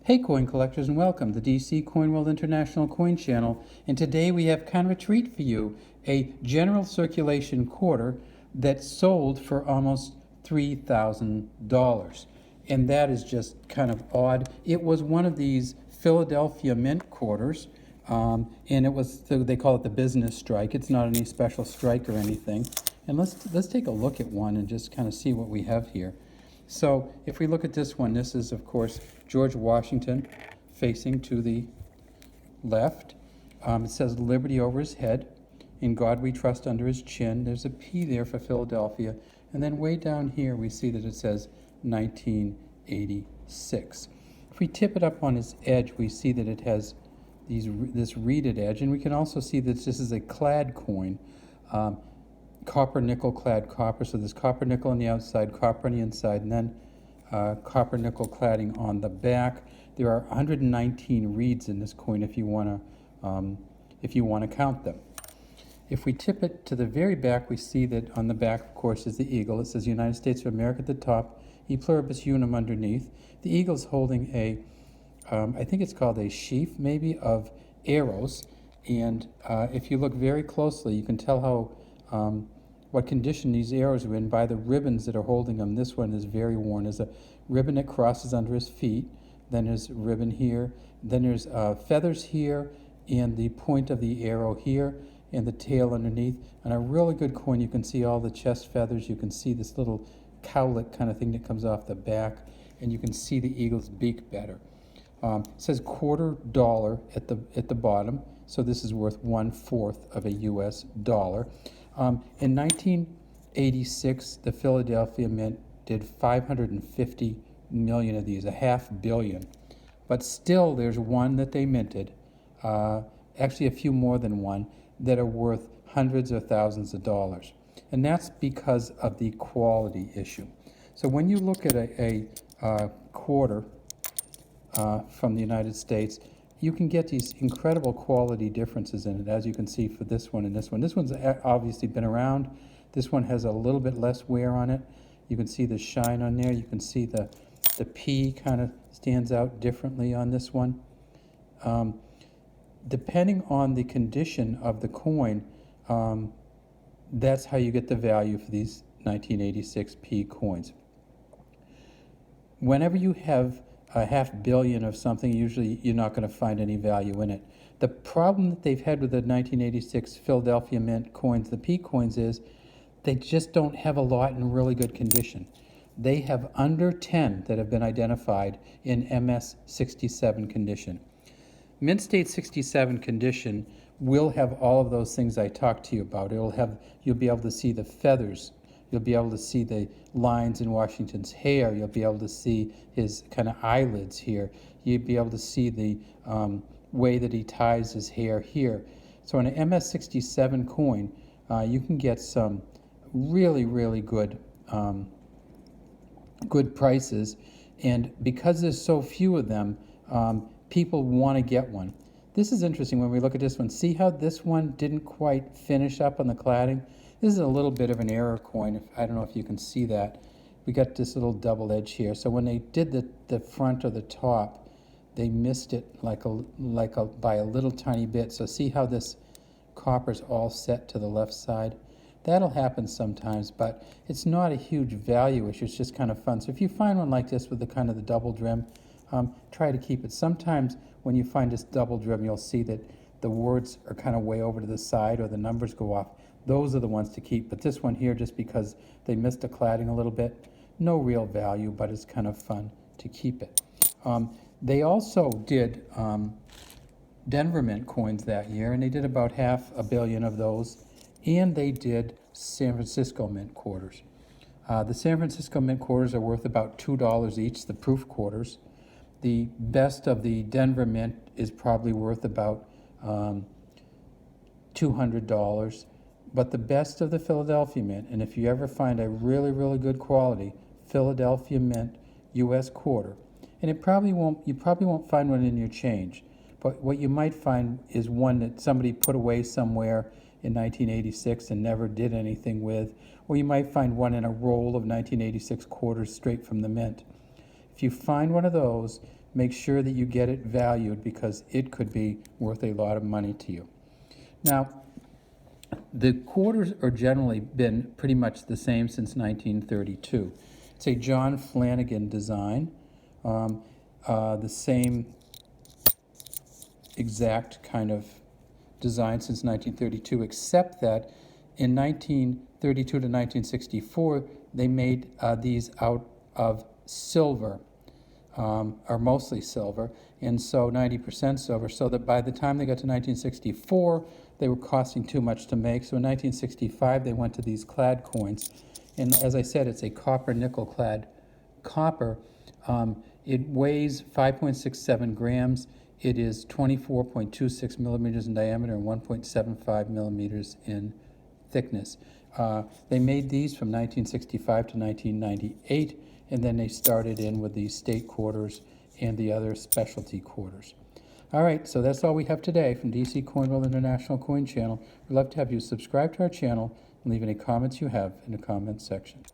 Hey coin collectors, and welcome to DC Coin World International Coin Channel. And today we have kind of a treat for you, a general circulation quarter that sold for almost $3,000. And that is just kind of odd. It was one of these Philadelphia Mint quarters, and it was, they call it the business strike. It's not any special strike or anything. And let's take a look at one and just kind of see what we have here. So if we look at this one, this is, of course, George Washington facing to the left. It says liberty over his head. In God we trust under his chin. There's a P there for Philadelphia. And then way down here we see that it says 1986. If we tip it up on its edge, we see that it has this reeded edge. And we can also see that this is a clad coin. Copper nickel clad copper, so there's copper nickel on the outside, copper on the inside, and then copper nickel cladding on the back. There are 119 reeds in this coin if you want to count them. If we tip it to the very back, we see that on the back, of course, is the eagle. It says United States of America at the top, E pluribus unum underneath. The eagle's holding a, I think it's called a sheaf maybe, of arrows. And if you look very closely, you can tell how what condition these arrows are in by the ribbons that are holding them. This one is very worn. There's a ribbon that crosses under his feet, then there's a ribbon here, then there's feathers here, and the point of the arrow here, and the tail underneath. And a really good coin, you can see all the chest feathers, you can see this little cowlick kind of thing that comes off the back, and you can see the eagle's beak better. It says $quarter at the bottom, so this is worth 1/4 of a US dollar. In 1986, the Philadelphia Mint did 550 million of these, 500 million. But still, there's one that they minted, actually a few more than one, that are worth hundreds or thousands of dollars. And that's because of the quality issue. So when you look at a quarter from the United States, you can get these incredible quality differences in it, as you can see for this one and this one. This one's obviously been around. This one has a little bit less wear on it. You can see the shine on there. You can see the P kind of stands out differently on this one. Depending on the condition of the coin, that's how you get the value for these 1986 P coins. Whenever you have a 500 million of something, usually you're not going to find any value in it. The problem that they've had with the 1986 Philadelphia Mint coins, the P coins, is they just don't have a lot in really good condition. They have under 10 that have been identified in MS67 condition. Mint State 67 condition will have all of those things I talked to you about. You'll be able to see the feathers. You'll be able to see the lines in Washington's hair. You'll be able to see his kind of eyelids here. You'll be able to see the way that he ties his hair here. So in an MS67 coin, you can get some really, really good prices. And because there's so few of them, people want to get one. This is interesting when we look at this one. See how this one didn't quite finish up on the cladding? This is a little bit of an error coin. I don't know if you can see that. We got this little double edge here. So when they did the front or the top, they missed it by a little tiny bit. So see how this copper's all set to the left side? That'll happen sometimes, but it's not a huge value issue. It's just kind of fun. So if you find one like this with the kind of the double trim, try to keep it. Sometimes when you find this double trim, you'll see that the words are kind of way over to the side or the numbers go off. Those are the ones to keep. But this one here, just because they missed the cladding a little bit, no real value, but it's kind of fun to keep it. They also did Denver Mint coins that year, and they did about 500 million of those. And they did San Francisco Mint quarters. The San Francisco Mint quarters are worth about $2 each, the proof quarters. The best of the Denver Mint is probably worth about $200. But the best of the Philadelphia Mint, and if you ever find a really, really good quality Philadelphia Mint U.S. quarter, and you probably won't find one in your change, but what you might find is one that somebody put away somewhere in 1986 and never did anything with, or you might find one in a roll of 1986 quarters straight from the mint. If you find one of those, make sure that you get it valued because it could be worth a lot of money to you. Now, the quarters are generally been pretty much the same since 1932. It's a John Flanagan design, the same exact kind of design since 1932, except that in 1932 to 1964, they made these out of silver, or mostly silver, and so 90% silver, so that by the time they got to 1964, they were costing too much to make. So in 1965, they went to these clad coins. And as I said, it's a copper nickel clad copper. It weighs 5.67 grams. It is 24.26 millimeters in diameter and 1.75 millimeters in thickness. They made these from 1965 to 1998, and then they started in with the state quarters and the other specialty quarters. All right, so that's all we have today from DC Coinville International Coin Channel. We'd love to have you subscribe to our channel and leave any comments you have in the comments section.